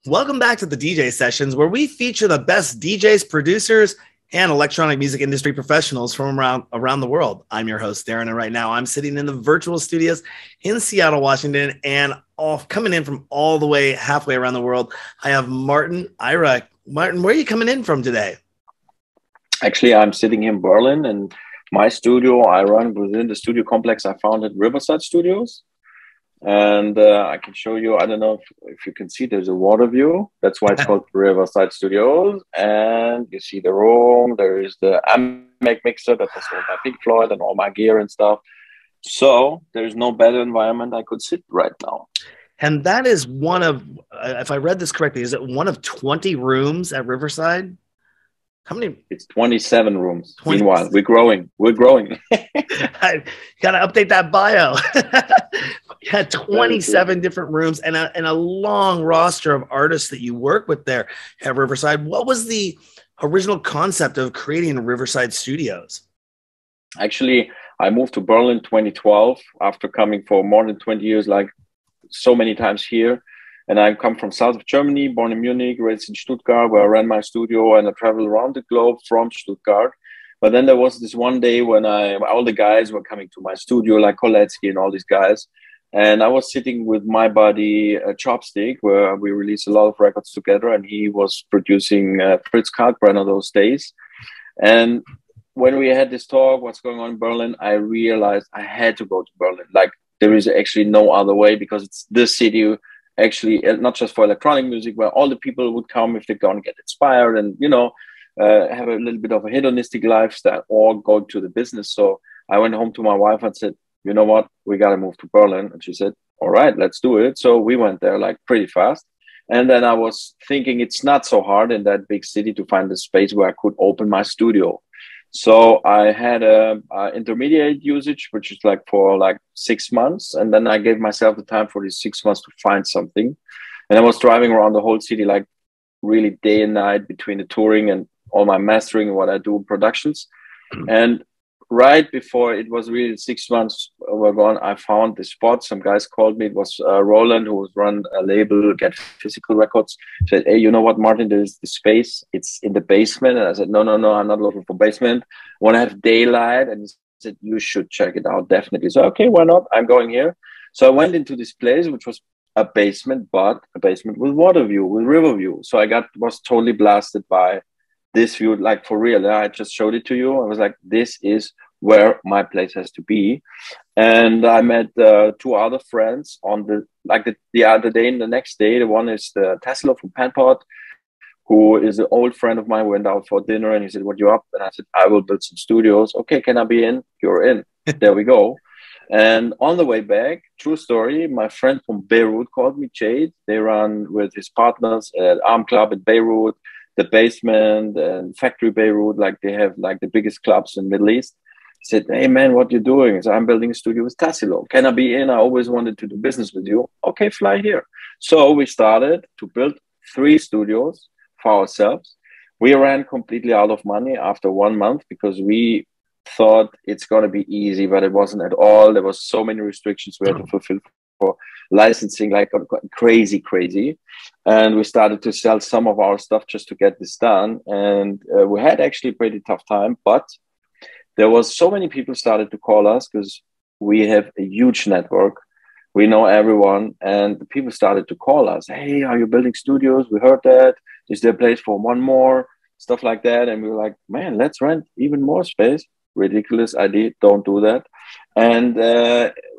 Welcome back to the DJ Sessions, where we feature the best DJs, producers, and electronic music industry professionals from around the world. I'm your host, Darren, and right now I'm sitting in the virtual studios in Seattle, Washington, and coming in from all the way halfway around the world, I have Martin Eyerer. Martin, where are you coming in from today? Actually, I'm sitting in Berlin, and my studio I run within the studio complex I found at Riverside Studios. And I can show you, I don't know if you can see, there's a water view. That's why it's called Riverside Studios. And you see the room. There is the AMEC mixer that was sold by Pink Floyd and all my gear and stuff. So there's no better environment I could sit right now. And that is one of, if I read this correctly, is it one of 20 rooms at Riverside? How many? It's 27 rooms. 20. Meanwhile, we're growing. We're growing. I got to update that bio. You had 27 different rooms and a long roster of artists that you work with there at Riverside. What was the original concept of creating Riverside Studios? Actually, I moved to Berlin 2012 after coming for more than 20 years, like so many times here. And I come from south of Germany, born in Munich, raised in Stuttgart, where I ran my studio, and I traveled around the globe from Stuttgart. But then there was this one day when all the guys were coming to my studio, like Koletsky and all these guys. And I was sitting with my buddy Chopstick, where we released a lot of records together, and he was producing Fritz Kalkbrenner those days. And when we had this talk, what's going on in Berlin, I realized I had to go to Berlin. Like, there is actually no other way, because it's the city, actually, not just for electronic music, where all the people would come if they're going to get inspired and, you know, have a little bit of a hedonistic lifestyle or go to the business. So I went home to my wife and said, you know what, we got to move to Berlin. And she said, all right, let's do it. So we went there like pretty fast. And then I was thinking it's not so hard in that big city to find a space where I could open my studio. So I had a intermediate usage, which is like for like 6 months. And then I gave myself the time for these 6 months to find something. And I was driving around the whole city, like really day and night between the touring and all my mastering and what I do in productions. And right before it was really 6 months were gone, I found the spot. Some guys called me. It was Roland, who was run a label, Get Physical Records. Said, hey, you know what, Martin, there's the space. It's in the basement. And I said, no, I'm not looking for basement. I want to have daylight. And he said, you should check it out, definitely. So, okay, why not? I'm going here. So I went into this place, which was a basement, but a basement with water view, with river view. So I was totally blasted by this view, like for real. I just showed it to you. I was like, this is where my place has to be. And I met two other friends on the other day and the next day. The one is the Tesla from Panpot, who is an old friend of mine. We went out for dinner and he said, what, you up? And I said, I will build some studios. Okay, can I be in? You're in. There we go. And on the way back, true story, my friend from Beirut called me, Jade. They run with his partners at Arm Club in Beirut, the Basement and Factory Beirut. Like, they have like the biggest clubs in the Middle East. He said, hey man, what you doing? So I'm building a studio with Tassilo. Can I be in? I always wanted to do business with you. Okay, fly here. So we started to build 3 studios for ourselves. We ran completely out of money after 1 month because we thought it's going to be easy, but it wasn't at all. There was so many restrictions we had to fulfill for licensing, like crazy. And we started to sell some of our stuff just to get this done. And we had actually a pretty tough time, but there was so many people started to call us because we have a huge network. We know everyone, and the people started to call us. Hey, are you building studios? We heard that. Is there a place for one more? Stuff like that. And we were like, man, let's rent even more space. Ridiculous idea. Don't do that. And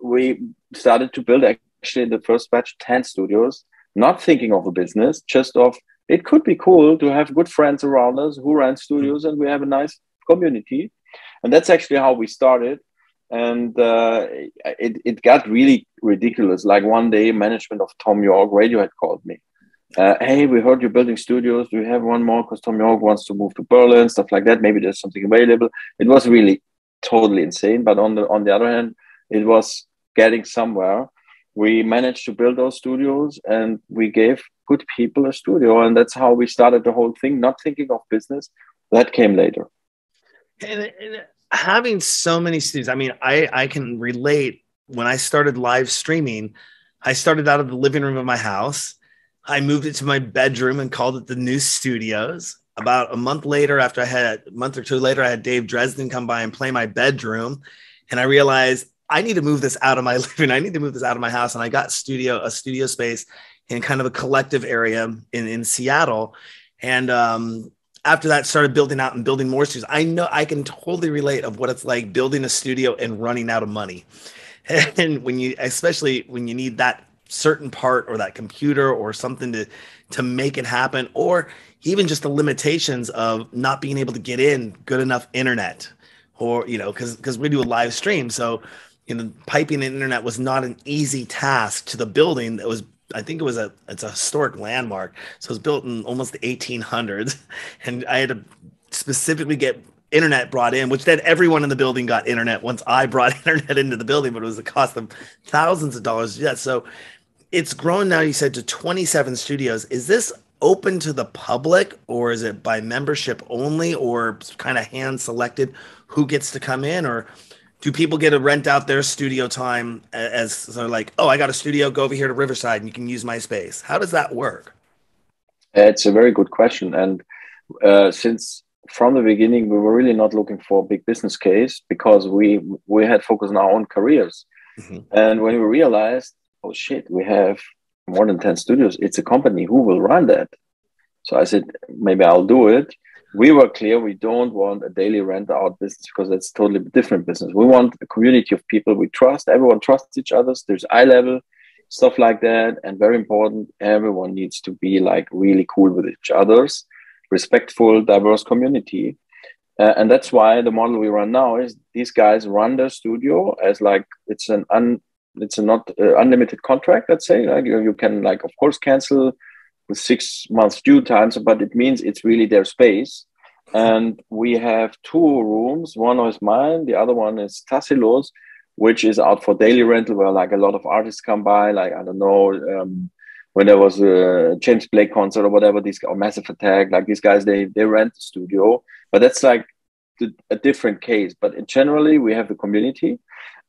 we started to build actually in the first batch 10 studios, not thinking of a business, just of it could be cool to have good friends around us who run studios, and we have a nice community. And that's actually how we started. And it got really ridiculous. Like one day, management of Tom York Radiohead called me. Hey, we heard you're building studios. Do you have one more? Because Tom York wants to move to Berlin, stuff like that. Maybe there's something available. It was really totally insane. But on the other hand, it was getting somewhere. We managed to build those studios, and we gave good people a studio. And that's how we started the whole thing, not thinking of business. That came later. And having so many studios, I mean, I can relate. When I started live streaming, I started out of the living room of my house. I moved it to my bedroom and called it the new studios. About a month later, a month or two later, I had Dave Dresden come by and play my bedroom. And I realized I need to move this out of my living. I need to move this out of my house. And I got a studio space in kind of a collective area in Seattle. And after that, started building out and building more studios. I know I can totally relate of what it's like building a studio and running out of money. And especially when you need that certain part or that computer or something to make it happen, or even just the limitations of not being able to get in good enough internet, or because we do a live stream, so piping in internet was not an easy task to the building. That was, I think it's a historic landmark, so it was built in almost the 1800s, and I had to specifically get internet brought in, which then everyone in the building got internet once I brought internet into the building, but it was the cost of thousands of dollars to do that. So it's grown now, you said, to 27 studios. Is this open to the public, or is it by membership only, or kind of hand selected who gets to come in? Or do people get to rent out their studio time as sort of like, oh, I got a studio, go over here to Riverside and you can use my space? How does that work? It's a very good question. And since from the beginning, we were really not looking for a big business case, because we had focused on our own careers. Mm-hmm. And when we realized, oh shit, we have more than 10 studios, it's a company, who will run that? So I said, maybe I'll do it. We were clear, we don't want a daily rent out business, because that's totally different business. We want a community of people we trust. Everyone trusts each other. There's eye level, stuff like that. And very important, everyone needs to be like really cool with each other's, respectful, diverse community. And that's why the model we run now is these guys run their studio as like, it's a not unlimited contract, let's say. Like you can, like, of course, cancel with 6 months due times, but it means it's really their space. And we have 2 rooms. One is mine, the other one is Tassilo's, which is out for daily rental, where like a lot of artists come by, like, I don't know, when there was a James Blake concert or whatever, or Massive Attack, like these guys, they rent the studio. But that's like a different case. But generally, we have the community.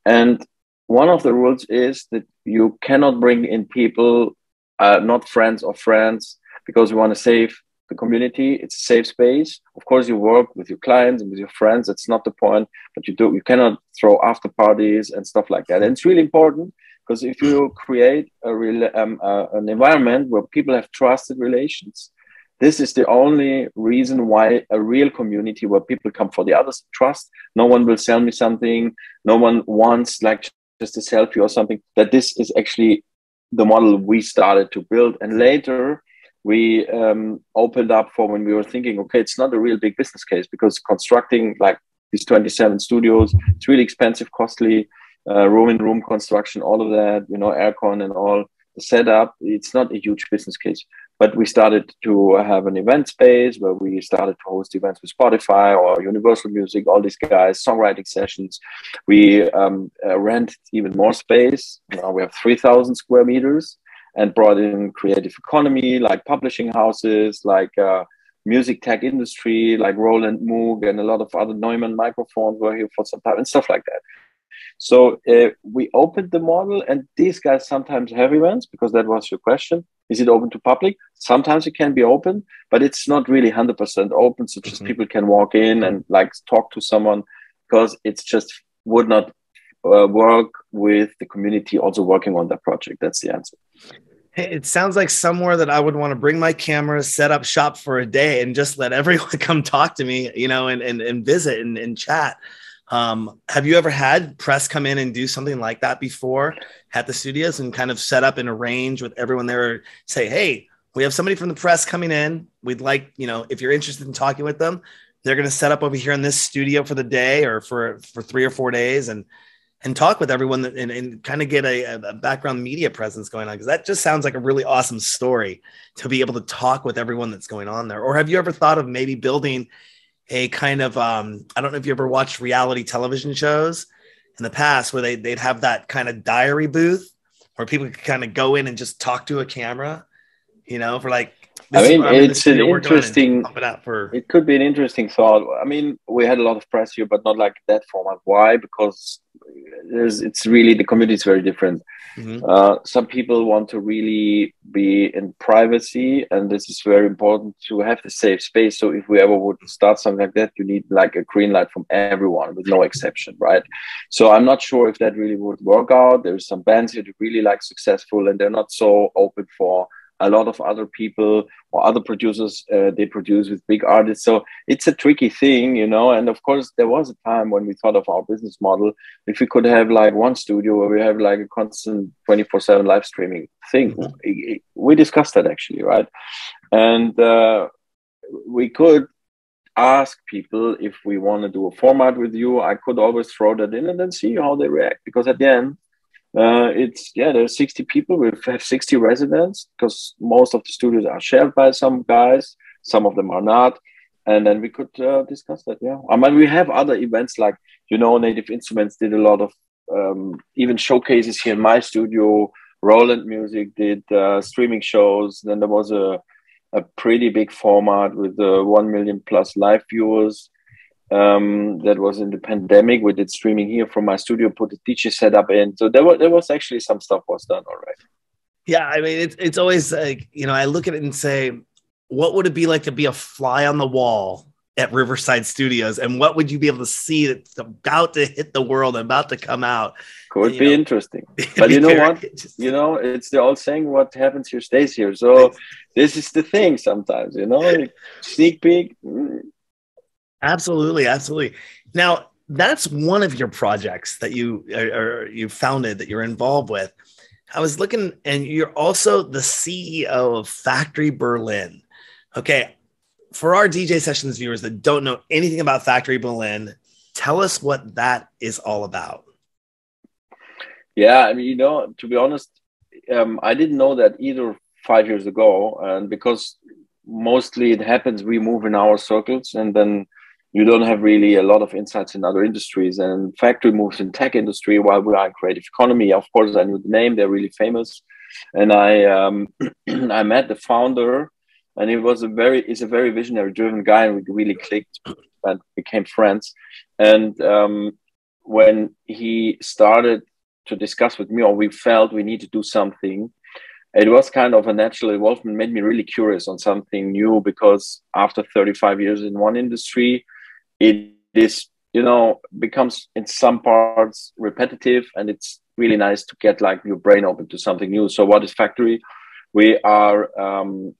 And one of the rules is that you cannot bring in people, not friends of friends, because we want to save the community. It's a safe space. Of course, you work with your clients and with your friends. That's not the point. But you cannot throw after parties and stuff like that. And it's really important, because if you create an environment where people have trusted relations, this is the only reason why a real community, where people come for the others, trust. No one will sell me something. No one wants like just a selfie or something. That this is actually the model we started to build. And later we opened up for, when we were thinking, okay, it's not a real big business case, because constructing like these 27 studios, it's really expensive, costly, room construction, all of that, aircon and all the setup. It's not a huge business case. But we started to have an event space where we started to host events with Spotify or Universal Music, all these guys, songwriting sessions. We rent even more space. Now we have 3,000 square meters, and brought in creative economy, like publishing houses, like music tech industry, like Roland Moog and a lot of other Neumann microphones were here for some time and stuff like that. So we opened the model, and these guys sometimes have events, because that was your question. Is it open to public? Sometimes it can be open, but it's not really 100% open. So just people can walk in and like talk to someone, because it's just would not work with the community also working on that project. That's the answer. Hey, it sounds like somewhere that I would want to bring my camera, set up shop for a day, and just let everyone come talk to me, and visit and chat. Have you ever had press come in and do something like that before at the studios, and kind of set up and arrange with everyone there, say, hey, we have somebody from the press coming in. We'd like, if you're interested in talking with them, they're going to set up over here in this studio for the day or for 3 or 4 days, and talk with everyone and kind of get a background media presence going on. Because that just sounds like a really awesome story, to be able to talk with everyone that's going on there. Or have you ever thought of maybe building a kind of, I don't know if you ever watched reality television shows in the past, where they'd have that kind of diary booth where people could kind of go in and just talk to a camera, for like I mean, I'm in the it's an studio working on it and interesting, pump it out for. it could be an interesting thought. I mean, we had a lot of press here, but not like that format. Why? Because it's really, the community is very different. Mhm. Some people want to really be in privacy, and this is very important to have the safe space. So if we ever would start something like that, you need like a green light from everyone with no exception, right? So I'm not sure if that really would work out. There's some bands here that really like successful, and they're not so open for a lot of other people or other producers. They produce with big artists, so it's a tricky thing, you know. And of course, there was a time when we thought of our business model, if we could have like one studio where we have like a constant 24/7 live streaming thing. We discussed that actually, right? And we could ask people if we want to do a format with you. I could always throw that in and then see how they react, because at the end, it's, yeah, there's 60 people. We have 60 residents, because most of the studios are shared by some guys, some of them are not. And then we could discuss that. Yeah, I mean, we have other events like, you know, Native Instruments did a lot of even showcases here in my studio. Roland Music did streaming shows. Then there was a pretty big format with 1 million plus live viewers. That was in the pandemic. We did streaming here from my studio, put the DJ setup in. So there was actually some stuff was done already. Yeah, I mean, it's always like, you know, I look at it and say, what would it be like to be a fly on the wall at Riverside Studios, and what would you be able to see that's about to hit the world, about to come out? Could be interesting. But you know what? You know, it's the old saying, what happens here stays here. So this is the thing sometimes, you know, like sneak peek. Absolutely, absolutely. Now, that's one of your projects that you founded, that you're involved with. I was looking, and you're also the CEO of Factory Berlin. Okay, for our DJ Sessions viewers that don't know anything about Factory Berlin, tell us what that is all about. Yeah, I mean, you know, to be honest, I didn't know that either 5 years ago, and because mostly it happens, we move in our circles, and then you don't have really a lot of insights in other industries. And Factory moves in tech industry while we are in creative economy. Of course, I knew the name; they're really famous. And I I met the founder, and he's a very visionary driven guy, and we really clicked and became friends. And when he started to discuss with me, or we felt we need to do something, it was kind of a natural involvement, made me really curious on something new, because after 35 years in one industry, it is, you know, becomes in some parts repetitive, and it's really nice to get like your brain open to something new. So what is Factory? We are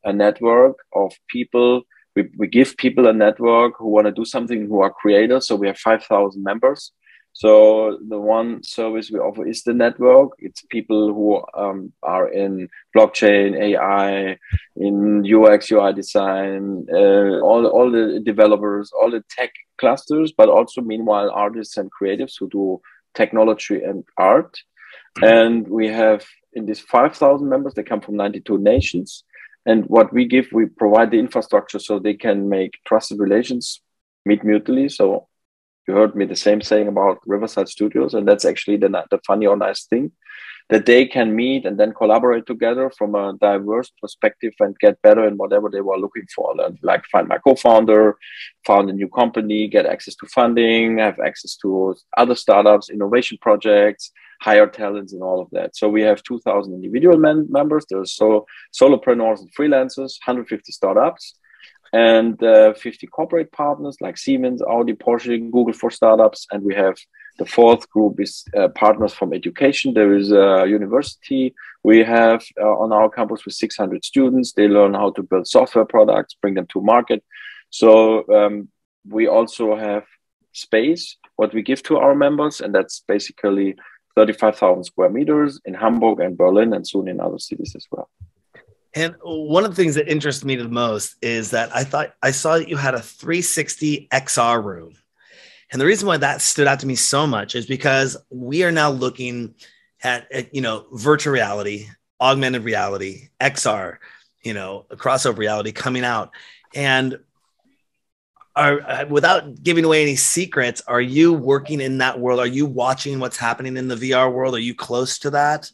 a network of people. We give people a network who want to do something, who are creators. So we have 5,000 members. So the one service we offer is the network. It's people who are in blockchain, AI, in UX, UI design, all the developers, all the tech clusters, but also meanwhile artists and creatives who do technology and art. And we have in these 5,000 members, they come from 92 nations. And what we give, we provide the infrastructure so they can make trusted relations, meet mutually. So you heard me the same saying about Riverside Studios, and that's actually the funny or nice thing, that they can meet and then collaborate together from a diverse perspective and get better in whatever they were looking for. Like find my co-founder, found a new company, get access to funding, have access to other startups, innovation projects, hire talents, and all of that. So we have 2,000 individual members. There's solopreneurs and freelancers, 150 startups, and 50 corporate partners like Siemens, Audi, Porsche, Google for startups. And we have the fourth group is partners from education. There is a university we have on our campus with 600 students. They learn how to build software products, bring them to market. So we also have space, what we give to our members, and that's basically 35,000 square meters in Hamburg and Berlin, and soon in other cities as well. And one of the things that interests me the most is that I saw that you had a 360 XR room. And the reason why that stood out to me so much is because we are now looking at you know, virtual reality, augmented reality, XR, you know, crossover reality coming out. And without giving away any secrets, are you working in that world? Are you watching what's happening in the VR world? Are you close to that?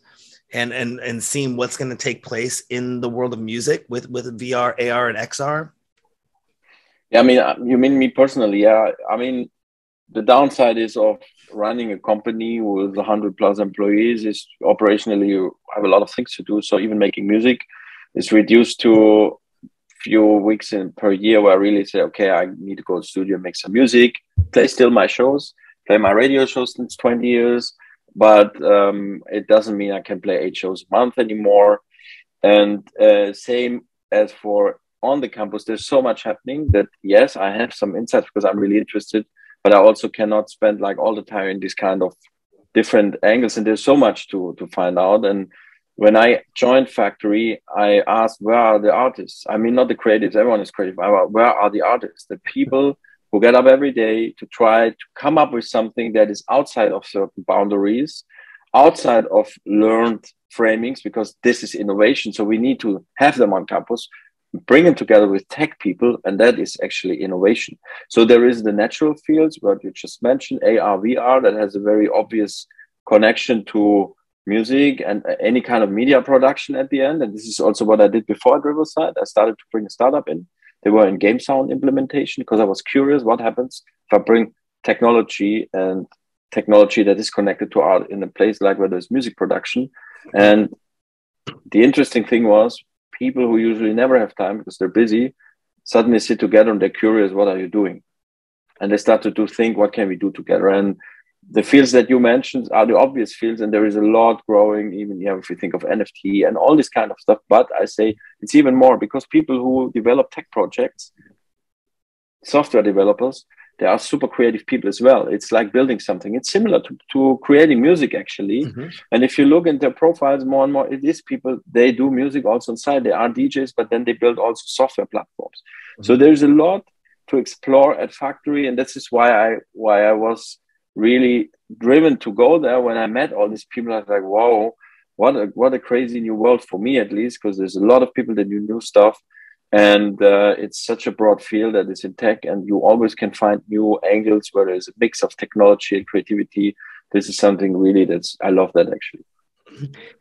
and seeing what's going to take place in the world of music with VR, AR, and XR? Yeah, I mean, you mean me personally? Yeah, I mean, the downside is of running a company with 100+ employees is operationally you have a lot of things to do. So even making music is reduced to few weeks per year where I really say, okay, I need to go to the studio, make some music, play still my shows, play my radio shows since 20 years, but it doesn't mean I can play 8 shows a month anymore. And same as for on the campus, there's so much happening that yes, I have some insights because I'm really interested, but I also cannot spend like all the time in this kind of different angles. And there's so much to find out. And when I joined Factory, I asked, where are the artists? I mean, not the creatives, everyone is creative. Where are the artists? The people who get up every day to try to come up with something that is outside of certain boundaries, outside of learned framings, because this is innovation. So we need to have them on campus, bring them together with tech people, and that is actually innovation. So there is the natural fields, what you just mentioned, AR, VR, that has a very obvious connection to music and any kind of media production at the end. And this is also what I did before at Riverside. I started to bring a startup in. They were in game sound implementation because I was curious what happens if I bring technology and technology that is connected to art in a place like where there's music production. And the interesting thing was people who usually never have time because they're busy suddenly sit together and they're curious, what are you doing? And they start to think, what can we do together? And the fields that you mentioned are the obvious fields, and there is a lot growing, even if you think of NFT and all this kind of stuff. But I say it's even more because people who develop tech projects, software developers, they are super creative people as well. It's like building something. It's similar to creating music, actually. Mm-hmm. And if you look at their profiles more and more, it is people, they do music also inside. They are DJs, but then they build also software platforms. Mm-hmm. So there's a lot to explore at Factory. And this is why I was really driven to go there. When I met all these people, I was like, wow, what a crazy new world for me, at least, because there's a lot of people that do new stuff. And it's such a broad field that is in tech, and you always can find new angles where there's a mix of technology and creativity. This is something really I love that, actually.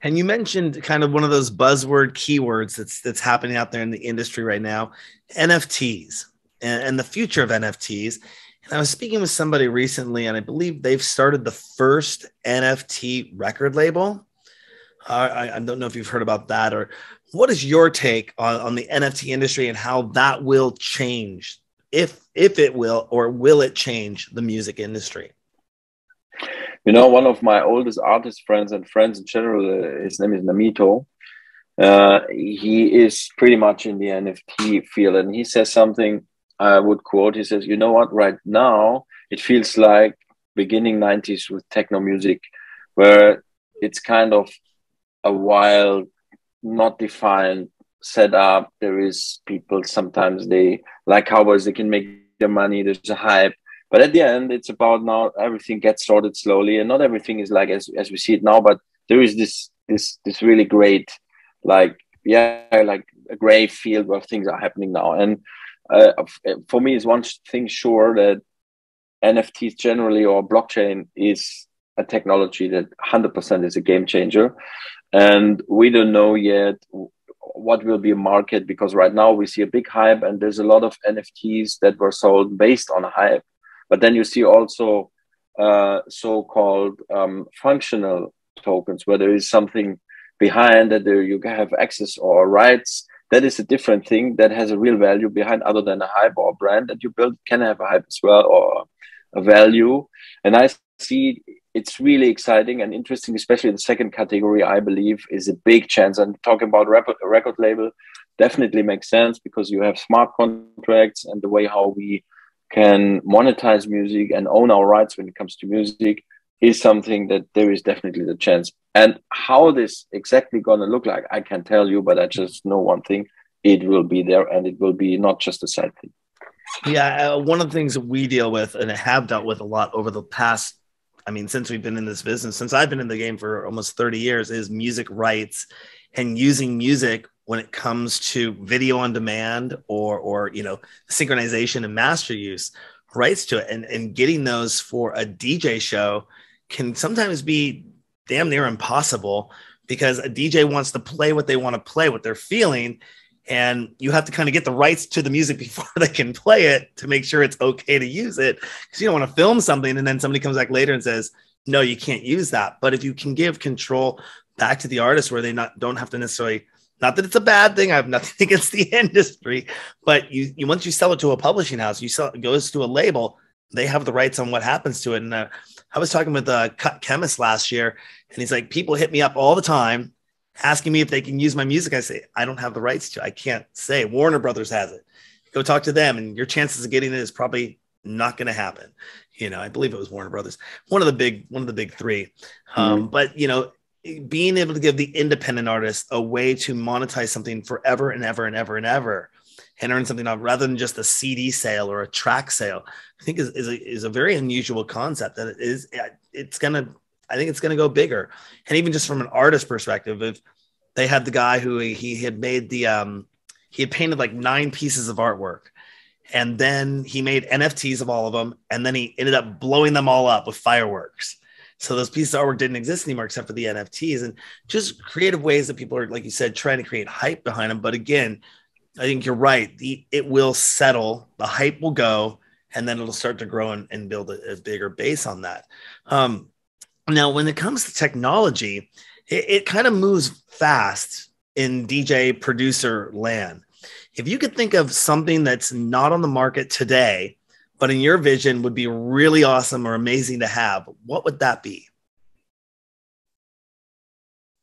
And you mentioned kind of one of those buzzword keywords that's happening out there in the industry right now, NFTs and the future of NFTs. And I was speaking with somebody recently, and I believe they've started the first NFT record label. I don't know if you've heard about that, or what is your take on the NFT industry and how that will change, if it will, or will it change the music industry? You know, one of my oldest artist friends and friends in general, his name is Namito. He is pretty much in the NFT field, and he says something I would quote. He says, you know what, right now, it feels like beginning 90s with techno music, where it's kind of a wild, not defined setup. There is people, sometimes they like cowboys, they can make their money, there's a hype. But at the end, it's about now everything gets sorted slowly, and not everything is like as we see it now, but there is this really great, like a gray field where things are happening now. And for me, is one thing sure, that NFTs generally or blockchain is a technology that 100% is a game changer. And we don't know yet what will be a market, because right now we see a big hype and there's a lot of NFTs that were sold based on hype. But then you see also so-called functional tokens, where there is something behind that you have access or rights. That is a different thing that has a real value behind, other than a hype or a brand that you build can have a hype as well, or a value. And I see it's really exciting and interesting, especially the second category, I believe, is a big chance. And talking about a record label definitely makes sense, because you have smart contracts, and the way how we can monetize music and own our rights when it comes to music is something that there is definitely the chance. And how this exactly going to look like, I can't tell you, but I just know one thing: it will be there, and it will be not just a side thing. Yeah, one of the things that we deal with and have dealt with a lot over the past, I mean, since we've been in this business, since I've been in the game for almost 30 years, is music rights and using music when it comes to video on demand or synchronization and master use rights to it, and getting those for a DJ show can sometimes be damn near impossible because a DJ wants to play what they want to play, what they're feeling. And you have to kind of get the rights to the music before they can play it to make sure it's okay to use it. Because you don't want to film something and then somebody comes back later and says, no, you can't use that. But if you can give control back to the artist where they don't have to necessarily, not that it's a bad thing, I have nothing against the industry, but you once you sell it to a publishing house, it goes to a label, they have the rights on what happens to it. And I was talking with Cut Chemist last year, and he's like, people hit me up all the time asking me if they can use my music. I say, I don't have the rights to. I can't say. Warner Brothers has it. Go talk to them, and your chances of getting it is probably not going to happen. I believe it was Warner Brothers, one of the big three. But being able to give the independent artist a way to monetize something forever and ever and ever and ever, and earn something off rather than just a CD sale or a track sale, I think is a very unusual concept. That I think it's going to go bigger. And even just from an artist perspective, if they had the guy who he had made he had painted like 9 pieces of artwork, and then he made NFTs of all of them. And then he ended up blowing them all up with fireworks. So those pieces of artwork didn't exist anymore except for the NFTs, and just creative ways that people are, like you said, trying to create hype behind them. But again, I think you're right. It will settle, the hype will go, and then it'll start to grow and build a bigger base on that. Now, when it comes to technology, it kind of moves fast in DJ producer land. If you could think of something that's not on the market today, but in your vision would be really awesome or amazing to have, what would that be?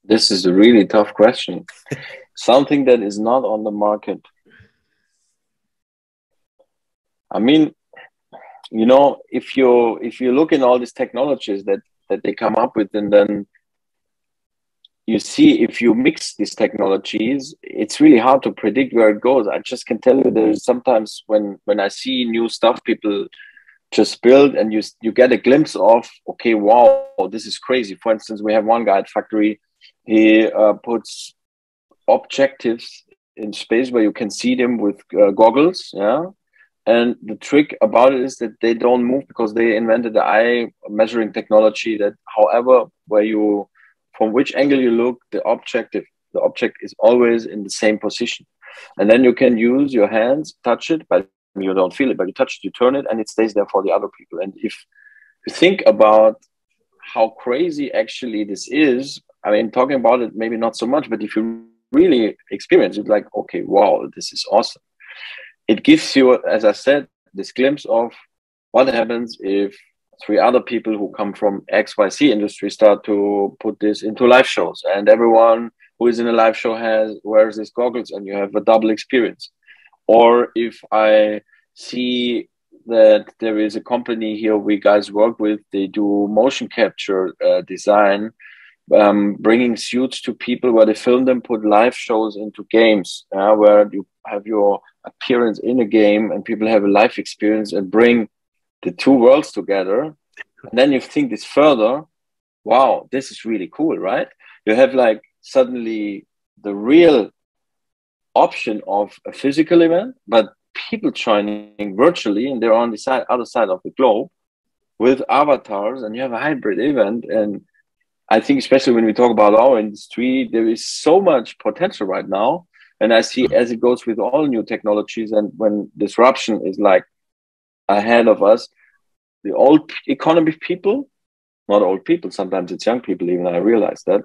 This is a really tough question. Something that is not on the market. I mean, if you look in all these technologies that they come up with, and then you see, if you mix these technologies, it's really hard to predict where it goes. I just can tell you, there's sometimes when I see new stuff people just build, and you get a glimpse of, okay, wow, this is crazy. For instance, we have one guy at Factory, he puts objectives in space where you can see them with goggles, yeah. And the trick about it is that they don't move, because they invented the eye measuring technology that, however, from which angle you look, the object is always in the same position. And then you can use your hands, touch it, but you don't feel it, but you touch it, you turn it, and it stays there for the other people. And if you think about how crazy actually this is, I mean, talking about it, maybe not so much, but if you really experience it, like, okay, wow, this is awesome. It gives you, as I said, this glimpse of what happens if 3 other people who come from XYZ industry start to put this into live shows, and everyone who is in a live show wears these goggles, and you have a double experience. Or if I see that there is a company here we guys work with, they do motion capture design, bringing suits to people where they film them, put live shows into games, where you have your appearance in a game and people have a live experience, and bring the 2 worlds together. And then you think this further, wow, this is really cool, right? You have like suddenly the real option of a physical event, but people joining virtually, and they're on the other side of the globe with avatars, and you have a hybrid event. And I think, especially when we talk about our industry, there is so much potential right now. And I see, as it goes with all new technologies, and when disruption is like ahead of us, the old economy people, not old people, sometimes it's young people, even I realize that,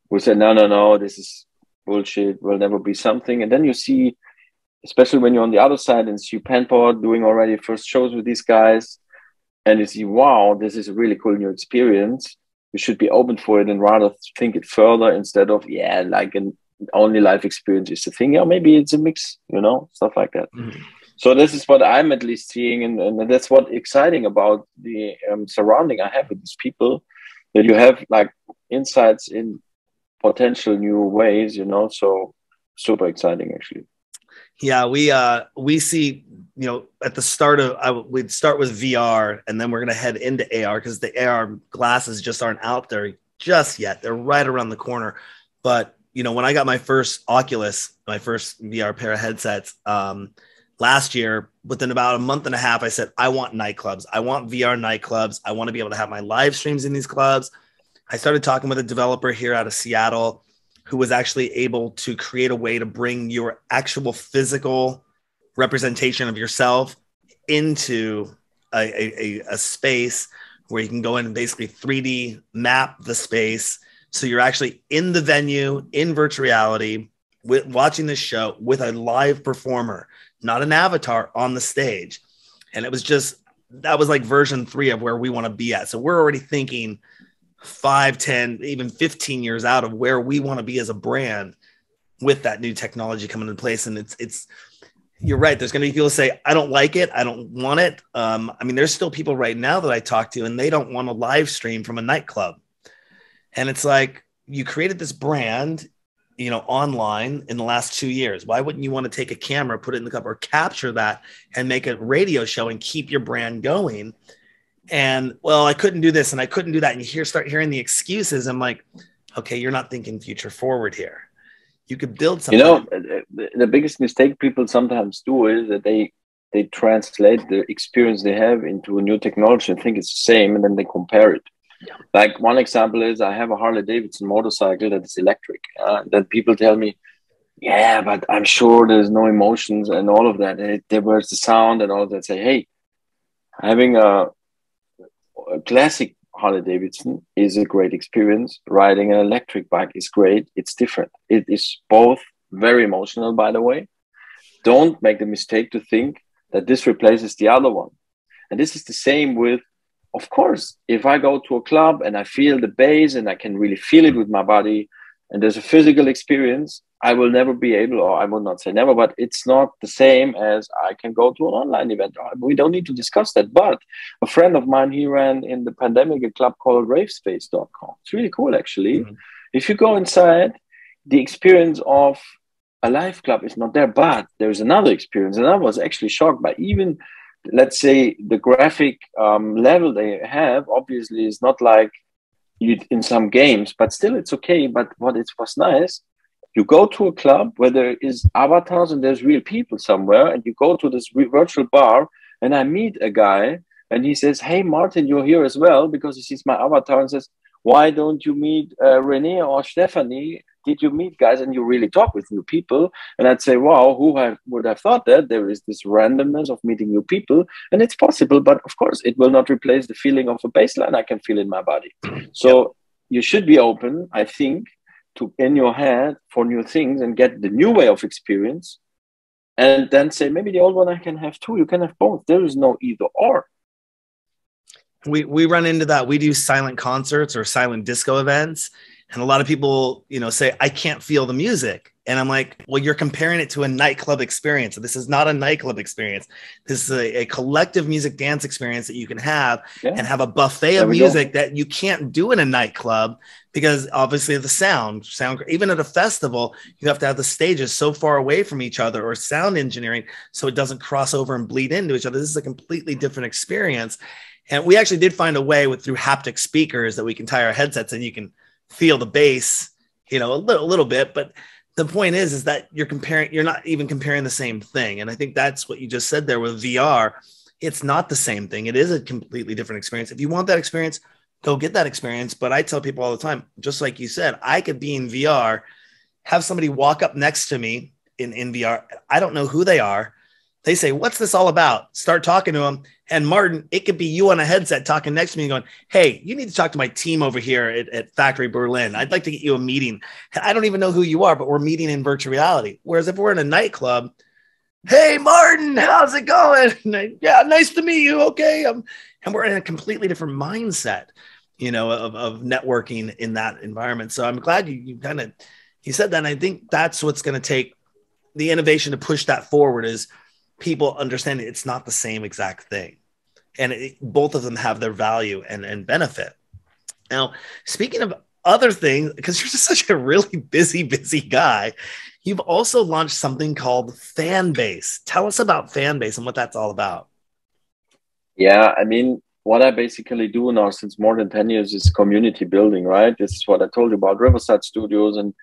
who say, no, this is bullshit, will never be something. And then you see, especially when you're on the other side, and see Penport doing already first shows with these guys, and you see, wow, this is a really cool new experience. We should be open for it, and rather think it further, instead of, like an only life experience is the thing. Yeah, maybe it's a mix, stuff like that. Mm-hmm. So this is what I'm at least seeing, and that's what exciting about the surrounding I have with these people, that you have like insights in potential new ways, so super exciting actually. Yeah, we see, at the start of, we'd start with VR, and then we're going to head into AR, because the AR glasses just aren't out there just yet. They're right around the corner. But, when I got my first Oculus, my first VR pair of headsets, last year, within about a month and a half, I said, I want nightclubs. I want VR nightclubs. I want to be able to have my live streams in these clubs. I started talking with a developer here out of Seattle who was actually able to create a way to bring your actual physical representation of yourself into a space where you can go in and basically 3D map the space. So you're actually in the venue in virtual reality with watching this show with a live performer, not an avatar on the stage. And it was just, that was like version 3 of where we want to be at. So we're already thinking 5, 10, even 15 years out of where we want to be as a brand with that new technology coming into place. And it's, you're right. There's going to be people say, I don't like it. I don't want it. I mean, there's still people right now that I talk to and they don't want to live stream from a nightclub. And it's like, you created this brand, you know, online in the last 2 years. Why wouldn't you want to take a camera, put it in the cup or capture that and make a radio show and keep your brand going? And well, I couldn't do this and I couldn't do that. And you start hearing the excuses. I'm like, okay, you're not thinking future forward here. You could build something. You know, the biggest mistake people sometimes do is that they translate the experience they have into a new technology and think it's the same, and then they compare it. Yeah. Like one example is I have a Harley Davidson motorcycle that is electric. Then people tell me, yeah, but I'm sure there's no emotions and all of that. There was the sound and all of that. Say, hey, having a classic Harley Davidson is a great experience. Riding an electric bike is great. It's different. It is both very emotional, by the way. Don't make the mistake to think that this replaces the other one. And this is the same with, of course, if I go to a club and I feel the bass and I can really feel it with my body and there's a physical experience, I will never be able, or I will not say never, but it's not the same as I can go to an online event. We don't need to discuss that. But a friend of mine, he ran in the pandemic a club called ravespace.com. It's really cool, actually. Mm-hmm. If you go inside, the experience of a live club is not there, but there's another experience. And I was actually shocked by even, let's say, the graphic level they have, obviously, is not like you in some games, but still it's okay. But what it was nice, you go to a club where there is avatars and there's real people somewhere, and you go to this virtual bar and I meet a guy and he says, hey, Martin, you're here as well, because he sees my avatar and says, why don't you meet Renee or Stephanie? Did you meet guys? And you really talk with new people. And I'd say, wow, would have thought that there is this randomness of meeting new people, and it's possible, but of course it will not replace the feeling of a baseline I can feel in my body. So you should be open, I think, to in your head for new things and get the new way of experience, and then say, maybe the old one I can have too. You can have both. There is no either or. We run into that. We do silent concerts or silent disco events. And a lot of people, you know, say, I can't feel the music. And I'm like, well, you're comparing it to a nightclub experience. This is not a nightclub experience. This is a collective music dance experience that you can have and have a buffet of music that you can't do in a nightclub, because obviously the sound, even at a festival, you have to have the stages so far away from each other, or sound engineering, so it doesn't cross over and bleed into each other. This is a completely different experience. And we actually did find a way through haptic speakers that we can tie our headsets and you can feel the bass, you know, a little bit. But the point is that you're not even comparing the same thing. And I think that's what you just said there with VR. It's not the same thing. It is a completely different experience. If you want that experience, go get that experience. But I tell people all the time, just like you said, I could be in VR, have somebody walk up next to me in VR. I don't know who they are. They say, what's this all about? Start talking to them. And Martin, it could be you on a headset talking next to me going, hey, you need to talk to my team over here at Factory Berlin. I'd like to get you a meeting. I don't even know who you are, but we're meeting in virtual reality. Whereas if we're in a nightclub, hey, Martin, how's it going? Yeah, nice to meet you. Okay. And we're in a completely different mindset, you know, of networking in that environment. So I'm glad you said that. And I think that's what's going to take the innovation to push that forward, is people understanding it's not the same exact thing. And both of them have their value and benefit. Now, speaking of other things, because you're just such a really busy guy, you've also launched something called Fanbase. Tell us about Fanbase and what that's all about. Yeah, I mean, what I basically do now since more than 10 years is community building, right? This is what I told you about Riverside Studios. And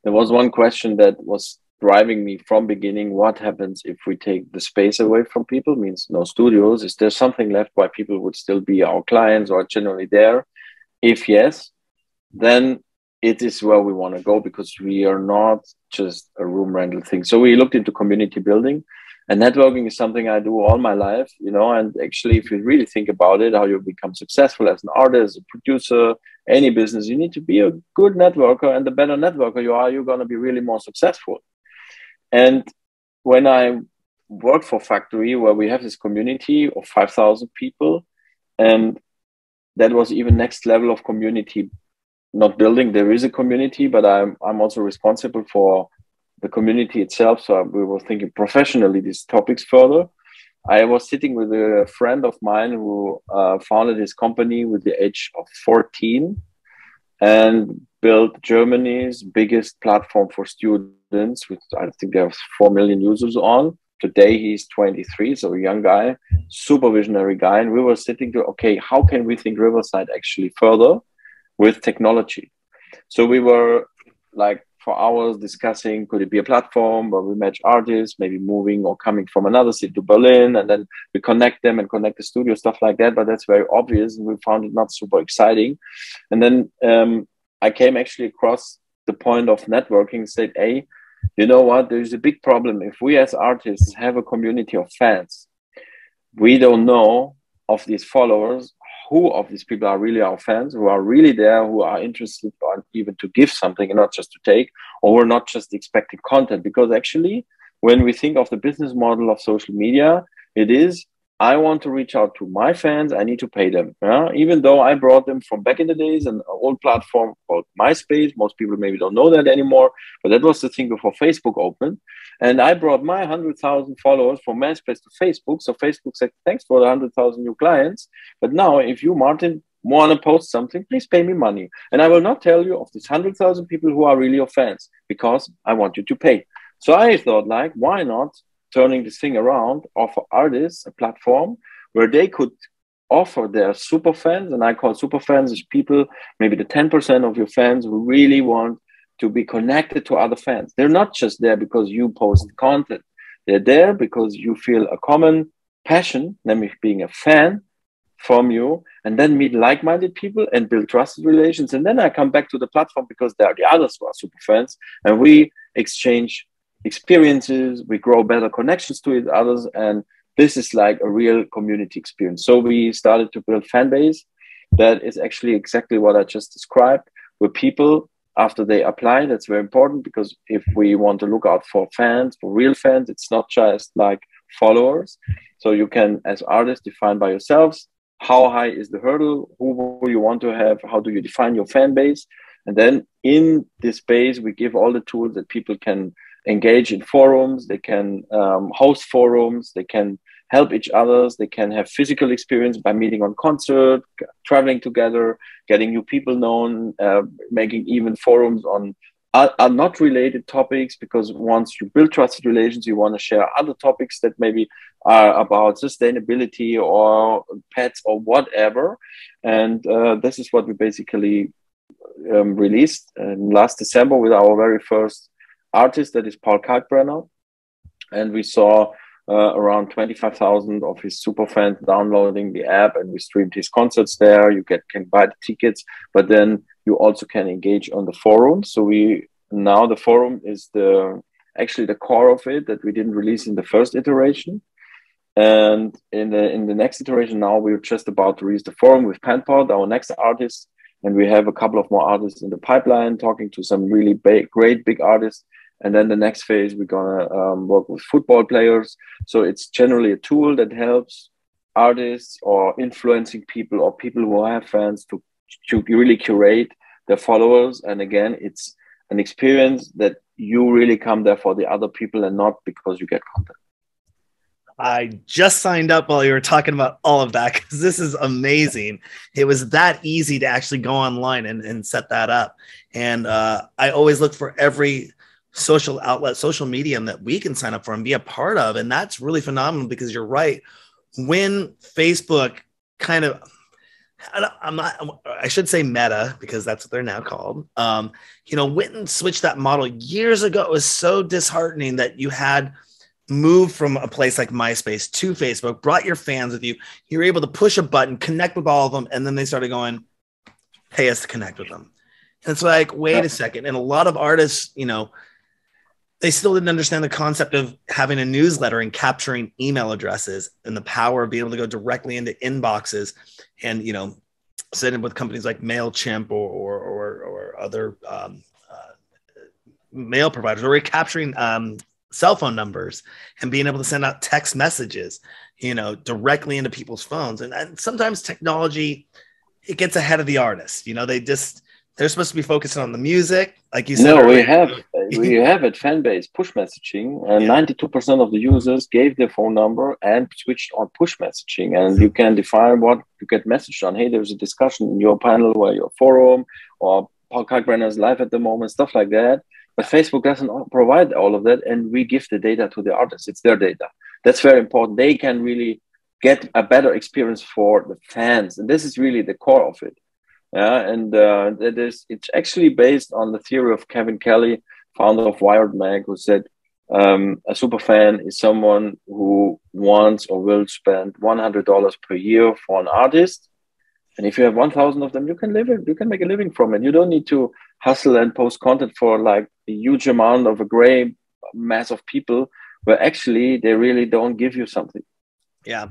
there was one question that was driving me from beginning: what happens if we take the space away from people? Means no studios. Is there something left why people would still be our clients or generally there? If yes, then it is where we want to go, because we are not just a room rental thing. So we looked into community building, and networking is something I do all my life, you know. And actually, if you really think about it, how you become successful as an artist, a producer, any business, you need to be a good networker. And the better networker you are, you're going to be really more successful. And when I worked for Factory, where we have this community of 5,000 people, and that was even next level of community, not building. There is a community, but I'm also responsible for the community itself. So we were thinking professionally these topics further. I was sitting with a friend of mine who founded his company with the age of 14 and built Germany's biggest platform for students, with I think there are 4 million users on. Today he's 23, so a young guy, super visionary guy. And we were sitting to, okay, how can we think Riverside actually further with technology? So we were like for hours discussing, could it be a platform where we match artists, maybe moving or coming from another city to Berlin, and then we connect them and connect the studio, stuff like that. But that's very obvious, and we found it not super exciting. And then I came actually across the point of networking, said, hey, you know what, there's a big problem. If we as artists have a community of fans, we don't know of these followers, who of these people are really our fans, who are really there, who are interested even to give something and not just to take, or we're not just expecting content. Because actually, when we think of the business model of social media, it is, I want to reach out to my fans, I need to pay them. Even though I brought them from back in the days, an old platform called MySpace. Most people maybe don't know that anymore, but that was the thing before Facebook opened. And I brought my 100,000 followers from MySpace to Facebook. So Facebook said, thanks for the 100,000 new clients. But now if you, Martin, want to post something, please pay me money. And I will not tell you of these 100,000 people who are really your fans, because I want you to pay. So I thought, like, why not turning this thing around, offer artists a platform where they could offer their super fans, and I call super fans is people, maybe the 10% of your fans who really want to be connected to other fans. They're not just there because you post content. They're there because you feel a common passion, namely being a fan from you, and then meet like-minded people and build trusted relations. And then I come back to the platform because there are the others who are super fans, and we exchange experiences, we grow better connections to each others, and this is like a real community experience. So we started to build Fanbase. That is actually exactly what I just described, where people, after they apply, that's very important, because if we want to look out for fans, for real fans, it's not just like followers. So you can, as artists, define by yourselves how high is the hurdle, who you want to have, how do you define your fan base. And then in this space, we give all the tools that people can engage in forums, they can host forums, they can help each other, they can have physical experience by meeting on concert, traveling together, getting new people known, making even forums on are not related topics, because once you build trusted relations, you want to share other topics that maybe are about sustainability or pets or whatever. And this is what we basically released last December with our very first artist, that is Paul Kalkbrenner, and we saw around 25,000 of his super fans downloading the app, and we streamed his concerts there. You can buy the tickets, but then you also can engage on the forum. So now the forum is actually the core of it that we didn't release in the first iteration, and in the next iteration now we're just about to release the forum with Panpod, our next artist, and we have a couple of more artists in the pipeline, talking to some really great big artists. And then the next phase, we're going to work with football players. So it's generally a tool that helps artists or influencing people or people who have fans to really curate their followers. And again, it's an experience that you really come there for the other people and not because you get content. I just signed up while you were talking about all of that, because this is amazing. It was that easy to actually go online and set that up. And I always look for every social outlet, social medium that we can sign up for and be a part of. And that's really phenomenal, because you're right. When Facebook kind of, I should say Meta, because that's what they're now called, went and switched that model years ago. It was so disheartening that you had moved from a place like MySpace to Facebook, brought your fans with you. You were able to push a button, connect with all of them. And then they started going, pay us to connect with them. And it's like, wait a second. And a lot of artists, you know, they still didn't understand the concept of having a newsletter and capturing email addresses and the power of being able to go directly into inboxes and, you know, send it with companies like MailChimp or other mail providers, or capturing cell phone numbers and being able to send out text messages, you know, directly into people's phones. And sometimes technology, it gets ahead of the artist. You know, they're supposed to be focusing on the music, like you said. No, earlier. we have at Fanbase push messaging, and 92% of the users gave their phone number and switched on push messaging. And you can define what you get messaged on. Hey, there's a discussion in your panel or your forum, or Paul Kalkbrenner is live at the moment, stuff like that. But Facebook doesn't provide all of that, and we give the data to the artists. It's their data. That's very important. They can really get a better experience for the fans, and this is really the core of it. Yeah, and it's actually based on the theory of Kevin Kelly, founder of Wired Mag, who said a super fan is someone who wants or will spend $100 per year for an artist. And if you have 1,000 of them, you can make a living from it. You don't need to hustle and post content for like a huge amount of a gray mass of people where actually they really don't give you something. Yeah.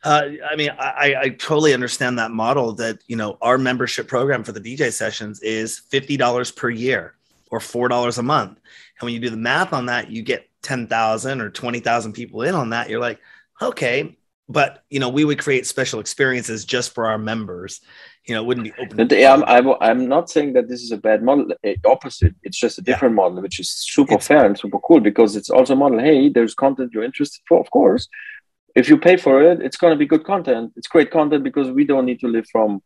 I mean, I totally understand that model that, you know, our membership program for the DJ sessions is $50 per year or $4 a month. And when you do the math on that, you get 10,000 or 20,000 people in on that. You're like, okay, but, you know, we would create special experiences just for our members. You know, it wouldn't be open. I'm not saying that this is a bad model. Opposite. It's just a different model, which is super fair and super cool, because it's also a model. Hey, there's content you're interested for, of course. If you pay for it, it's going to be good content. It's great content because we don't need to live from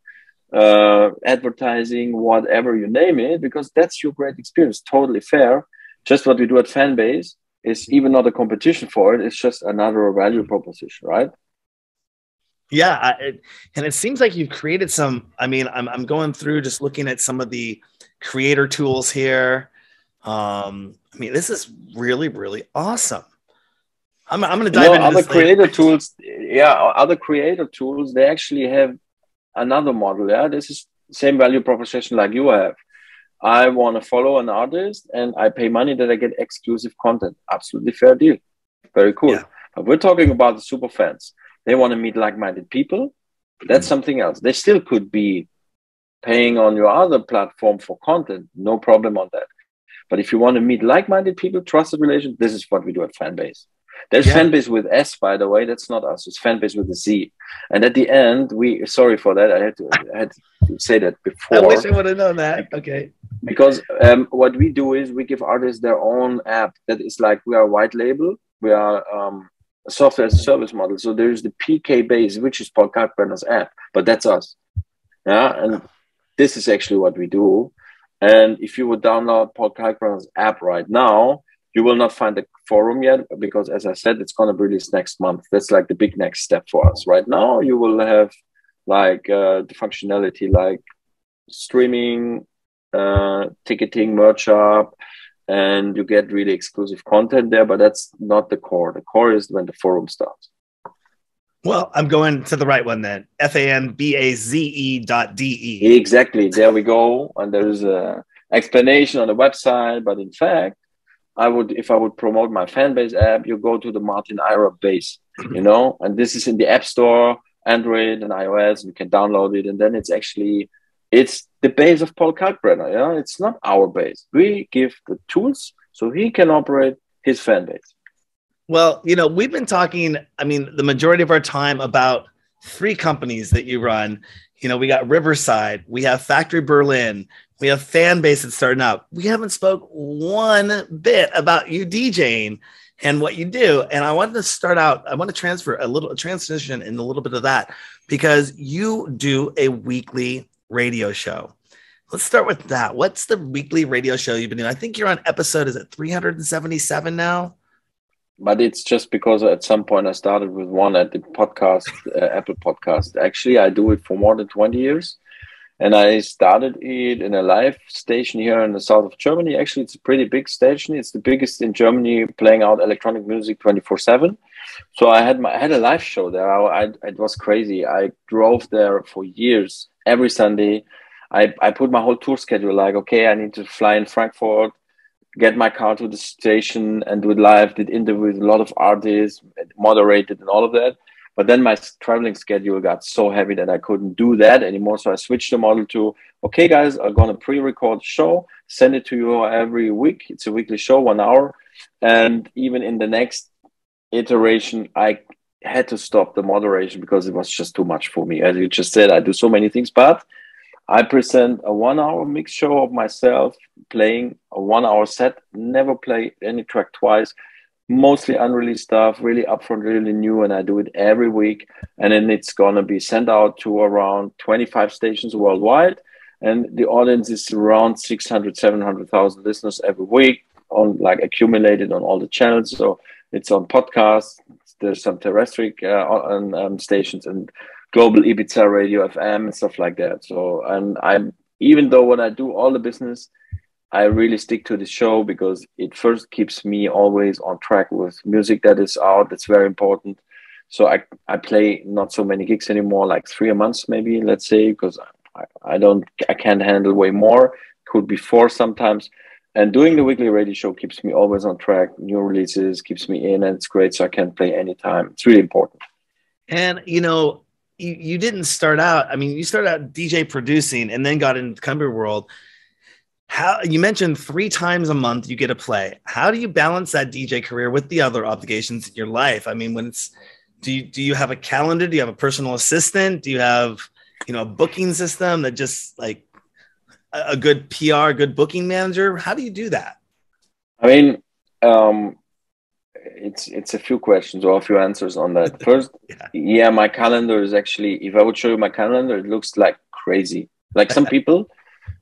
advertising, whatever you name it, because that's your great experience. Totally fair. Just what we do at Fanbase is even not a competition for it. It's just another value proposition, right? Yeah. And it seems like you've created some, I mean, I'm going through just looking at some of the creator tools here. I mean, this is really, really awesome. I'm going to dive into other creator tools. Yeah, other creator tools, they actually have another model. Yeah, this is same value proposition like you have. I want to follow an artist and I pay money that I get exclusive content. Absolutely fair deal. Very cool. Yeah. But we're talking about the super fans. They want to meet like-minded people. That's something else. They still could be paying on your other platform for content. No problem on that. But if you want to meet like-minded people, trusted relations, this is what we do at Fanbase. There's Fanbase with S, by the way. That's not us. It's Fanbase with a Z. And at the end, sorry for that. I had to say that before. I wish I would have known that. Okay. Because what we do is we give artists their own app. That is like, we are a white label. We are a software as a service model. So there's the PK base, which is Paul Kalkbrenner's app. But that's us. Yeah. And this is actually what we do. And if you would download Paul Kalkbrenner's app right now, you will not find the forum yet, because as I said, it's going to be released next month. That's like the big next step for us. Right now, you will have like the functionality like streaming, ticketing, merch up, and you get really exclusive content there, but that's not the core. The core is when the forum starts. Well, I'm going to the right one then. fanbaze.de. Exactly. There we go. And there's an explanation on the website, but in fact, if I would promote my Fanbase app, you go to the Martin Eyerer base, you know, and this is in the App Store, Android and iOS, and you can download it. And then it's the base of Paul Kalkbrenner. Yeah, it's not our base. We give the tools so he can operate his Fanbase. Well, you know, we've been talking, I mean, the majority of our time about 3 companies that you run. You know, we got Riverside, we have Factory Berlin, we have Fanbase that's starting up. We haven't spoke one bit about you DJing and what you do. And I wanted to start out, I want to transition in a little bit of that, because you do a weekly radio show. Let's start with that. What's the weekly radio show you've been doing? I think you're on episode, is it 377 now? But it's just because at some point I started with one at the podcast, Apple Podcast. Actually, I do it for more than 20 years. And I started it in a live station here in the south of Germany. Actually, it's a pretty big station. It's the biggest in Germany, playing out electronic music 24/7. So I had a live show there. It was crazy. I drove there for years, every Sunday. I put my whole tour schedule like, okay, I need to fly in Frankfurt, get my car to the station and do it live, did interview with a lot of artists, moderated and all of that. But then my traveling schedule got so heavy that I couldn't do that anymore. So I switched the model to, okay, guys, I'm going to pre-record the show, send it to you every week. It's a weekly show, 1 hour. And even in the next iteration, I had to stop the moderation because it was just too much for me. As you just said, I do so many things, but I present a 1 hour mix show of myself playing a 1 hour set, never play any track twice, mostly unreleased stuff, really upfront, really new. And I do it every week. And then it's going to be sent out to around 25 stations worldwide. And the audience is around 600, 700,000 listeners every week, on like accumulated on all the channels. So it's on podcasts. There's some terrestrial stations and global Ibiza radio FM and stuff like that. So, and I'm, even though when I do all the business, I really stick to the show because it first keeps me always on track with music that is out. That's very important. So I play not so many gigs anymore, like 3 a month, maybe, let's say, because I can't handle way more. Could be 4 sometimes. And doing the weekly radio show keeps me always on track. New releases keeps me in, and it's great. So I can play anytime. It's really important. And, you know, you didn't start out, I mean, you started out DJ producing and then got into the country world. How, you mentioned 3 times a month you get to play. How do you balance that DJ career with the other obligations in your life? I mean, when it's, do you have a calendar? Do you have a personal assistant? Do you have, you know, a booking system that just like a good PR, good booking manager? How do you do that? I mean, it's a few questions or a few answers on that. First, yeah, my calendar is actually, if I would show you my calendar, it looks like crazy. Like some people,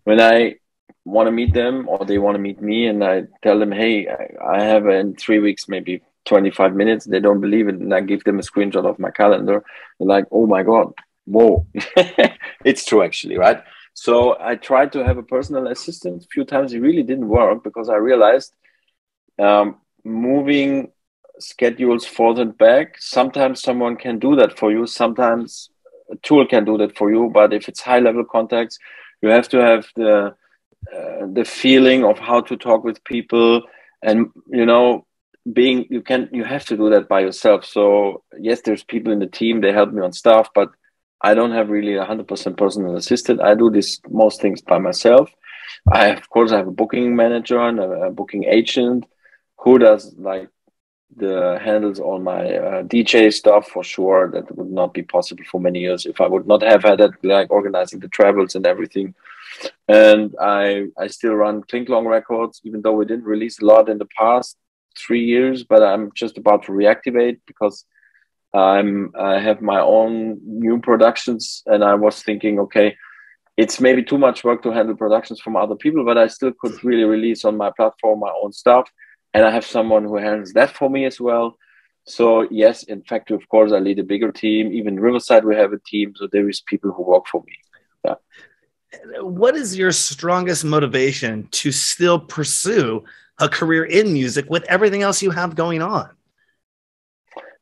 when I want to meet them or they want to meet me and I tell them, hey, I have in 3 weeks, maybe 25 minutes, they don't believe it. And I give them a screenshot of my calendar. They're like, oh my God, whoa. It's true, actually, right? So I tried to have a personal assistant a few times. It really didn't work because I realized moving schedules forward and back, sometimes someone can do that for you. Sometimes a tool can do that for you. But if it's high level contacts, you have to have the feeling of how to talk with people, and you know, you have to do that by yourself. So yes, there's people in the team, they help me on stuff, but I don't have really 100% personal assistant. I do most things by myself. Of course, I have a booking manager and a booking agent who does like handles all my DJ stuff for sure. That would not be possible for many years if I would not have had that, like organizing the travels and everything. And I still run Kling Klong records, even though we didn't release a lot in the past 3 years, but I'm just about to reactivate because I have my own new productions, and I was thinking, okay, it's maybe too much work to handle productions from other people, but I still could really release on my platform my own stuff, and I have someone who handles that for me as well. So yes, in fact, of course, I lead a bigger team. Even Riverside, we have a team, so there is people who work for me. Yeah. What is your strongest motivation to still pursue a career in music with everything else you have going on?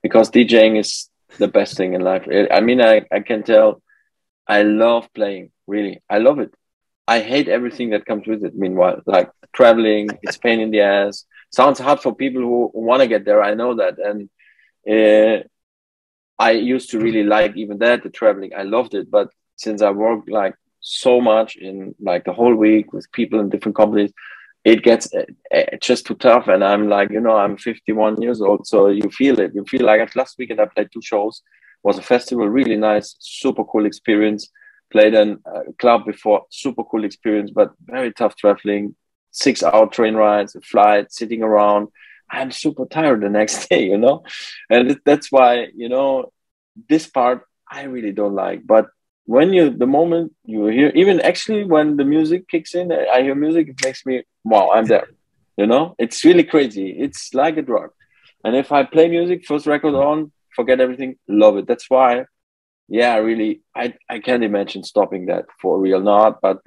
Because DJing is the best thing in life. I mean, I can tell I love playing, really. I love it. I hate everything that comes with it, meanwhile. Like traveling, it's pain in the ass. Sounds hard for people who want to get there, I know that. And I used to really like even that, the traveling. I loved it. But since I worked like so much in like the whole week with people in different companies, it gets just too tough. And I'm like, you know, I'm 51 years old, so you feel it. You feel like last weekend I played 2 shows. It was a festival, really nice, super cool experience. Played in a club before, super cool experience, but very tough traveling. 6-hour train rides, a flight, sitting around. I'm super tired the next day, you know? And that's why, you know, this part I really don't like. But when the moment you hear, even actually when the music kicks in, I hear music, it makes me, wow, I'm there. You know, it's really crazy. It's like a drug. And if I play music, first record on, forget everything, love it. That's why, yeah, really, I can't imagine stopping that for real, not. But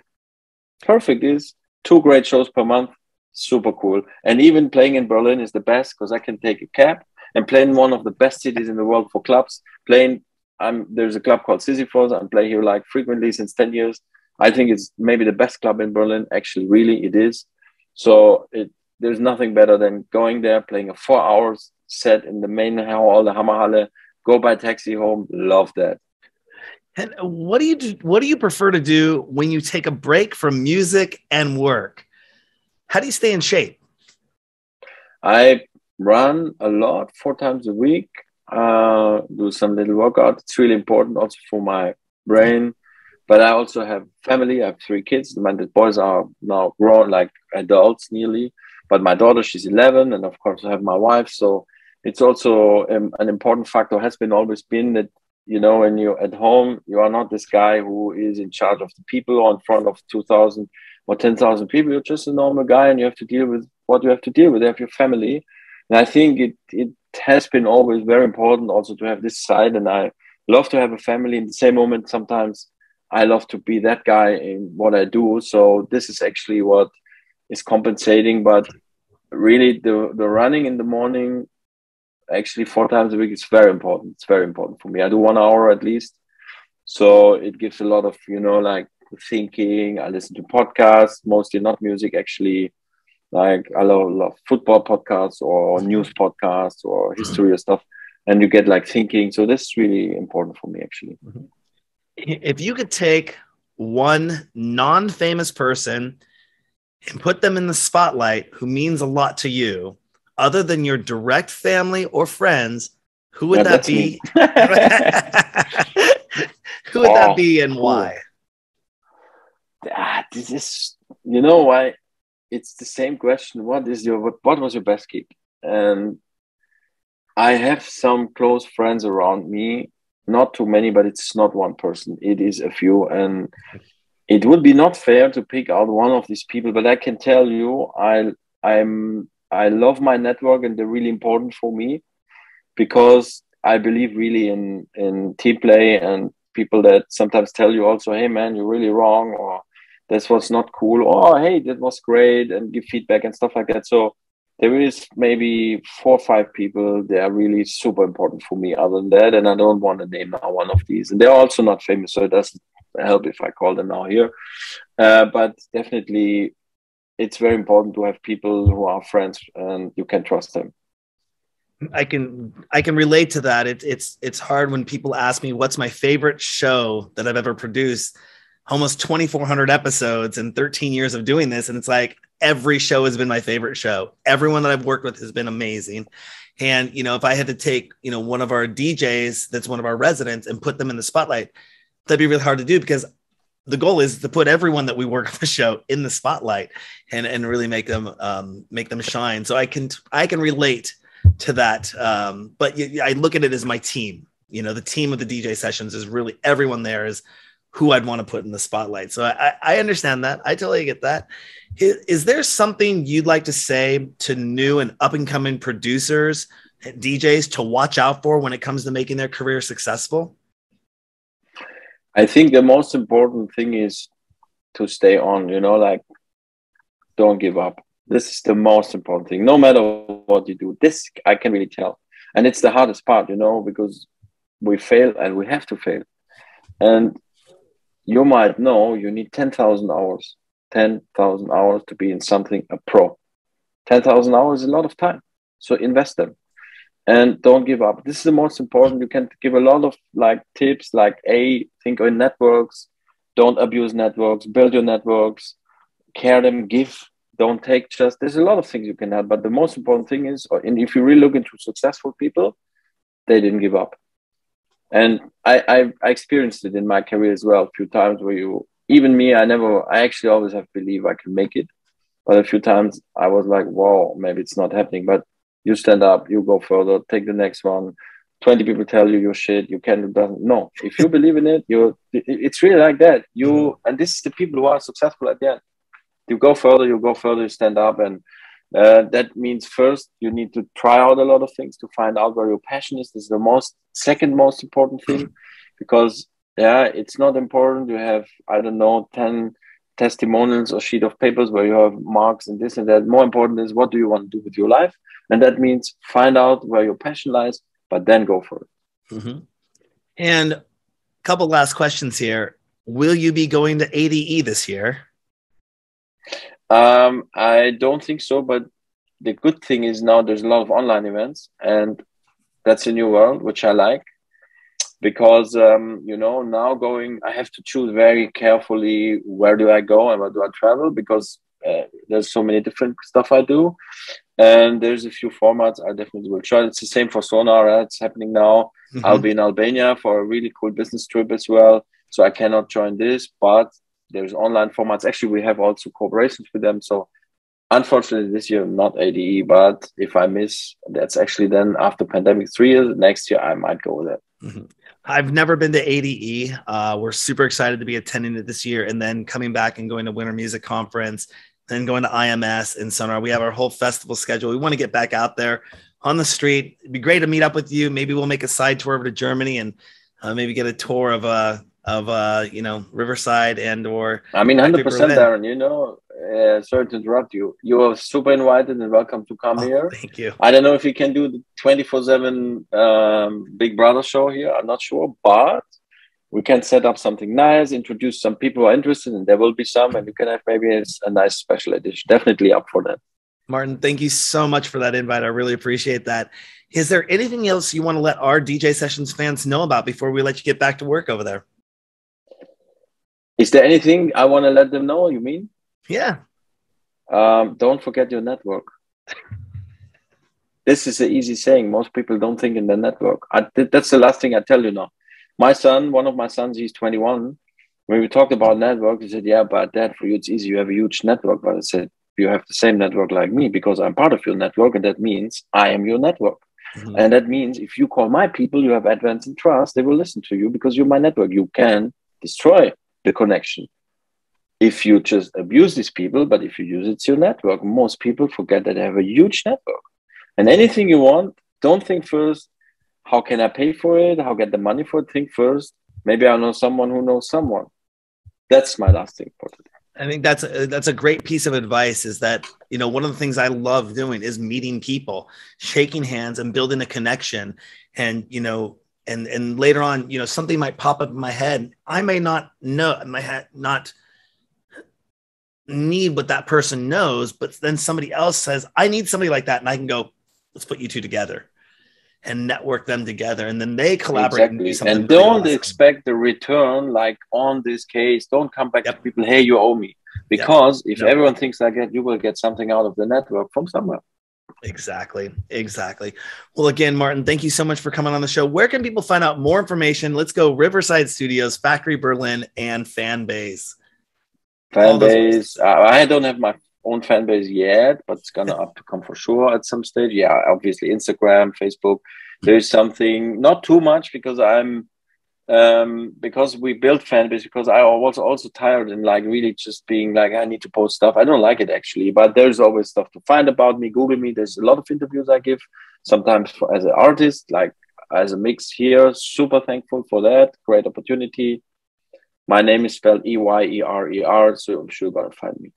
perfect is 2 great shows per month, super cool. And even playing in Berlin is the best because I can take a cab and play in one of the best cities in the world for clubs. There's a club called Sisyphos. I play here like frequently since 10 years. I think it's maybe the best club in Berlin. Actually, really, it is. So there's nothing better than going there, playing a 4 hours set in the main hall, the Hammerhalle, go by taxi home. Love that. And what do you do? What do you prefer to do when you take a break from music and work? How do you stay in shape? I run a lot, 4 times a week. Do some little workout. It's really important also for my brain. But I also have family. I have 3 kids. My boys are now grown, like adults nearly. But my daughter, she's 11, and of course I have my wife. So it's also an important factor. Has been always been that, you know, when you're at home, you are not this guy who is in charge of the people or in front of 2,000 or 10,000 people. You're just a normal guy, and you have to deal with what you have to deal with. You have your family, and I think it has been always very important also to have this side. And I love to have a family. In the same moment, sometimes I love to be that guy in what I do. So this is actually what is compensating. But really, the running in the morning, actually 4 times a week, is very important. It's very important for me. I do 1 hour at least. So it gives a lot of, you know, like thinking. I listen to podcasts, mostly not music, actually. Like I love football podcasts or news podcasts or history or stuff. And you get like thinking. So this is really important for me, actually. If you could take one non-famous person and put them in the spotlight who means a lot to you, other than your direct family or friends, who would that be? Who would that be and why? This is, you know, why it's the same question. What was your best gig? And I have some close friends around me, not too many, but it's not one person. It is a few. And it would be not fair to pick out one of these people, but I can tell you, I love my network, and they're really important for me because I believe really in team play, and people that sometimes tell you also, hey man, you're really wrong, or this was not cool, or hey, that was great, and give feedback and stuff like that. So there is maybe 4 or 5 people that are really super important for me other than that. And I don't want to name now one of these. And they're also not famous, so it doesn't help if I call them now here. But definitely it's very important to have people who are friends and you can trust them. I can relate to that. It's hard when people ask me what's my favorite show that I've ever produced. Almost 2,400 episodes and 13 years of doing this. And it's like every show has been my favorite show. Everyone that I've worked with has been amazing. And, you know, if I had to take, you know, one of our DJs that's one of our residents and put them in the spotlight, that'd be really hard to do because the goal is to put everyone that we work on the show in the spotlight and really make them shine. So I can relate to that. But I look at it as my team. You know, the team of the DJ sessions is really everyone there is who I'd want to put in the spotlight. So I understand that. I totally get that. Is there something you'd like to say to new and up and coming producers, DJs to watch out for when it comes to making their career successful? I think the most important thing is to stay on, you know, like don't give up. This is the most important thing. No matter what you do, this I can really tell. And it's the hardest part, you know, because we fail and we have to fail. And you might know you need 10,000 hours, 10,000 hours to be in something a pro. 10,000 hours is a lot of time. So invest them and don't give up. This is the most important. You can give a lot of like tips, like think in networks, don't abuse networks, build your networks, care them, give, don't take just, there's a lot of things you can have. But the most important thing is, and if you really look into successful people, they didn't give up. And I experienced it in my career as well a few times where even me, I actually always have believed I can make it. But a few times I was like, wow, maybe it's not happening. But you stand up, you go further, take the next one. 20 people tell you you're shit, you can, it doesn't. No, if you believe in it, it's really like that. And this is the people who are successful at the end. You go further, you stand up. And that means first you need to try out a lot of things to find out where your passion is. This is the second most important thing, because it's not important you have, I don't know, 10 testimonials or sheet of papers where you have marks and this and that. More important is what do you want to do with your life? And that means find out where your passion lies, but then go for it. Mm-hmm. And a couple last questions here. will you be going to ADE this year? I don't think so, but the good thing is now there's a lot of online events, and that's a new world, which I like. Because now I have to choose very carefully where do I go and where do I travel, because there's so many different stuff I do, and there's a few formats I definitely will try. It's the same for Sonar. It's happening now. Mm-hmm. I'll be in Albania for a really cool business trip as well, so I cannot join this, but there's online formats. Actually, we have also cooperations with them. So unfortunately this year not ADE, but if I miss, that's actually then after pandemic 3 years, next year I might go with it. Mm-hmm. I've never been to ADE. We're super excited to be attending it this year, and then coming back and going to Winter Music Conference, then going to IMS and Sonar. We have our whole festival schedule. We want to get back out there on the street. It'd be great to meet up with you. Maybe we'll make a side tour over to Germany and maybe get a tour of Riverside and or. I mean, 100%, Darren. Sorry to interrupt you. You are super invited and welcome to come here. Thank you. I don't know if you can do the 24/7 Big Brother show here. I'm not sure, but we can set up something nice, introduce some people who are interested, and there will be some, and you can have maybe a nice special edition. Definitely up for that. Martin, thank you so much for that invite. I really appreciate that. Is there anything else you want to let our DJ Sessions fans know about before we let you get back to work over there? Is there anything I want to let them know, you mean? Yeah. Don't forget your network. This is an easy saying. Most people don't think in their network. That's the last thing I tell you now. One of my sons, he's 21. When we talked about network, he said, yeah, but Dad, for you, it's easy. You have a huge network. But I said, you have the same network like me, because I'm part of your network. And that means I am your network. Mm-hmm. And that means if you call my people, you have advance and trust, they will listen to you because you're my network. You can destroy the connection if you just abuse these people, but if you use it's your network. Most people forget that they have a huge network. And anything you want, don't think first, how can I pay for it? How get the money for it? Think first, maybe I know someone who knows someone. That's my last thing for today. I think that's a great piece of advice, is that, one of the things I love doing is meeting people, shaking hands and building a connection. And, and later on, something might pop up in my head. I may not need what that person knows, but then somebody else says, I need somebody like that. And I can go, let's put you two together and network them together. And then they collaborate. Exactly. And do something. And don't expect the return, like on this case. Don't come back to people, hey, you owe me. Because if everyone thinks like that, you will get something out of the network from somewhere. Exactly. Well, again, Martin, thank you so much for coming on the show. Where can people find out more information? Let's go Riverside Studios, Factory Berlin, and Fanbase. Fanbase. I don't have my own fan base yet, but it's gonna up to come for sure at some stage. Yeah, obviously Instagram, Facebook. There's something, not too much, because because we built fan base, because I was also tired and like really just being like, I need to post stuff. I don't like it actually, but there's always stuff to find about me. Google me. There's a lot of interviews I give, sometimes as an artist, like as a mix here. Super thankful for that. Great opportunity. My name is spelled Eyerer, so I'm sure you're gonna find me.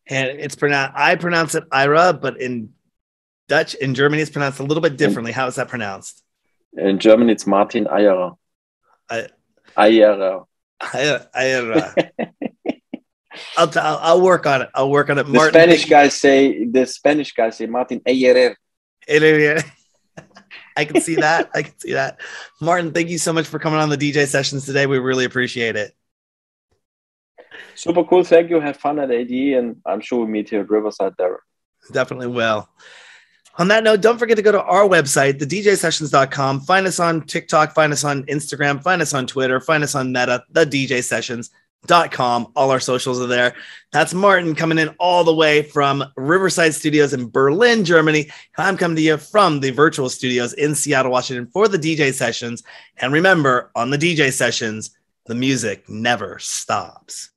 And it's pronounced, I pronounce it Eyerer, but in Dutch, in Germany, it's pronounced a little bit differently. How is that pronounced? In German, it's Martin Eyerer. Eyerer. I'll work on it. Martin, the Spanish guys say Martin Eyerer. I can see that. Martin, thank you so much for coming on the DJ Sessions today. We really appreciate it. Super cool. Thank you. Have fun at AD, and I'm sure we'll meet here at Riverside there. Definitely will. On that note, don't forget to go to our website, thedjsessions.com. Find us on TikTok, find us on Instagram, find us on Twitter, find us on Meta, thedjsessions.com. All our socials are there. That's Martin coming in all the way from Riverside Studios in Berlin, Germany. I'm coming to you from the virtual studios in Seattle, Washington for the DJ Sessions. And remember, on the DJ Sessions, the music never stops.